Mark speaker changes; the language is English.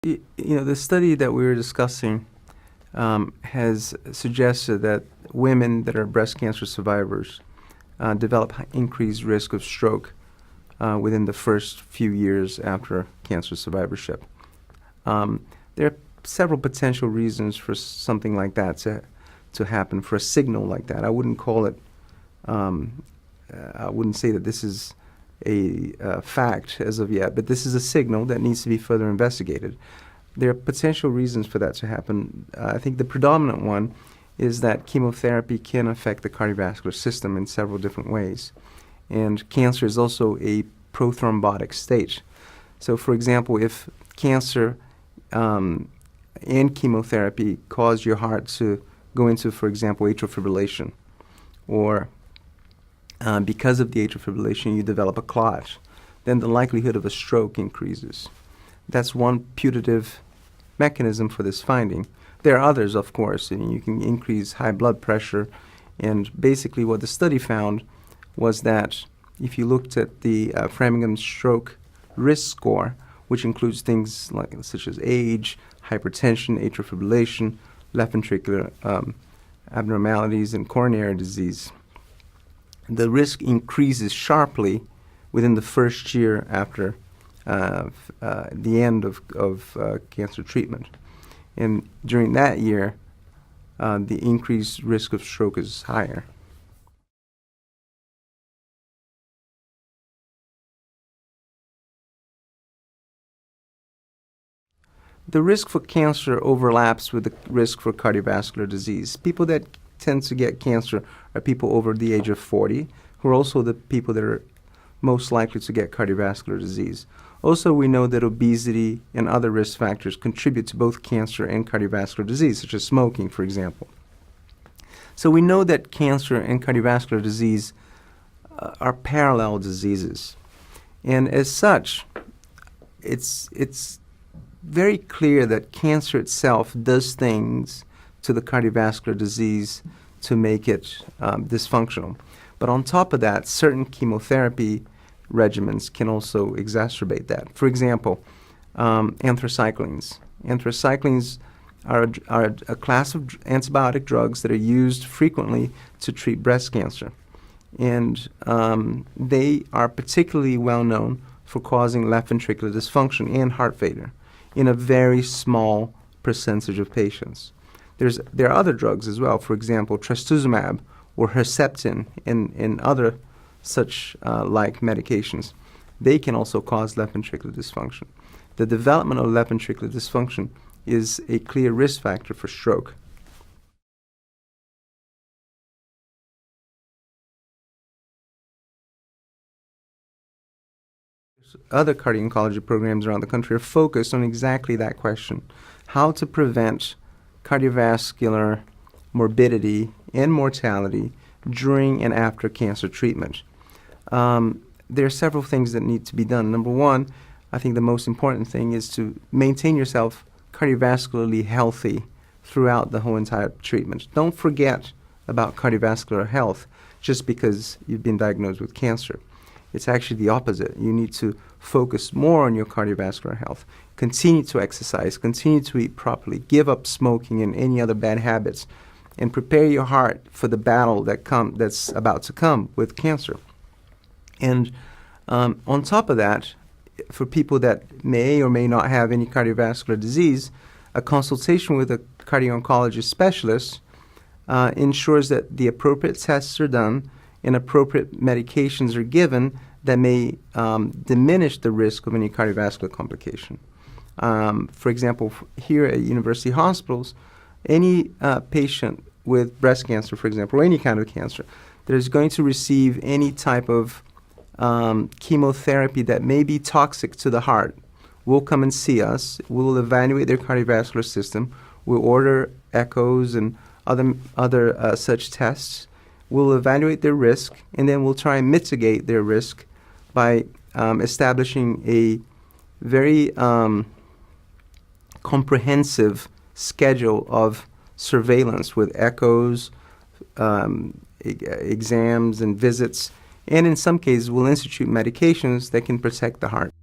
Speaker 1: The study that we were discussing has suggested that women that are breast cancer survivors develop increased risk of stroke within the first few years after cancer survivorship. There are several potential reasons for something like that to happen, for a signal like that. I wouldn't call it, I wouldn't say that this is a fact as of yet, but this is a signal that needs to be further investigated. There are potential reasons for that to happen. I think the predominant one is that chemotherapy can affect the cardiovascular system in several different ways. And cancer is also a prothrombotic state. So, for example, if cancer and chemotherapy cause your heart to go into, for example, atrial fibrillation, or because of the atrial fibrillation you develop a clot, then the likelihood of a stroke increases. That's one putative mechanism for this finding. There are others, of course. You can increase high blood pressure, and basically what the study found was that if you looked at the Framingham stroke risk score, which includes things such as age, hypertension, atrial fibrillation, left ventricular abnormalities, and coronary disease, the risk increases sharply within the first year after the end of cancer treatment. And during that year, the increased risk of stroke is higher. The risk for cancer overlaps with the risk for cardiovascular disease. People that tend to get cancer are people over the age of 40, who are also the people that are most likely to get cardiovascular disease. Also, we know that obesity and other risk factors contribute to both cancer and cardiovascular disease, such as smoking, for example. So we know that cancer and cardiovascular disease are parallel diseases. And as such, it's very clear that cancer itself does things to the cardiovascular disease to make it dysfunctional. But on top of that, certain chemotherapy regimens can also exacerbate that. For example, anthracyclines. Anthracyclines are a class of antibiotic drugs that are used frequently to treat breast cancer. And they are particularly well known for causing left ventricular dysfunction and heart failure in a very small percentage of patients. There are other drugs as well, for example, trastuzumab or Herceptin and other such like medications. They can also cause left ventricular dysfunction. The development of left ventricular dysfunction is a clear risk factor for stroke. Other cardio-oncology programs around the country are focused on exactly that question: how to prevent cardiovascular morbidity and mortality during and after cancer treatment. There are several things that need to be done. Number one, I think the most important thing is to maintain yourself cardiovascularly healthy throughout the whole entire treatment. Don't forget about cardiovascular health just because you've been diagnosed with cancer. It's actually the opposite. You need to focus more on your cardiovascular health. Continue to exercise, continue to eat properly, give up smoking and any other bad habits, and prepare your heart for the battle that's about to come with cancer. And on top of that, for people that may or may not have any cardiovascular disease, a consultation with a cardio-oncology specialist ensures that the appropriate tests are done and appropriate medications are given that may diminish the risk of any cardiovascular complication. For example, here at university hospitals, any patient with breast cancer, for example, or any kind of cancer, that is going to receive any type of chemotherapy that may be toxic to the heart will come and see us. We'll evaluate their cardiovascular system. We'll order echoes and other such tests. We'll evaluate their risk, and then we'll try and mitigate their risk by establishing a very comprehensive schedule of surveillance with echoes, exams, and visits. And in some cases, we'll institute medications that can protect the heart.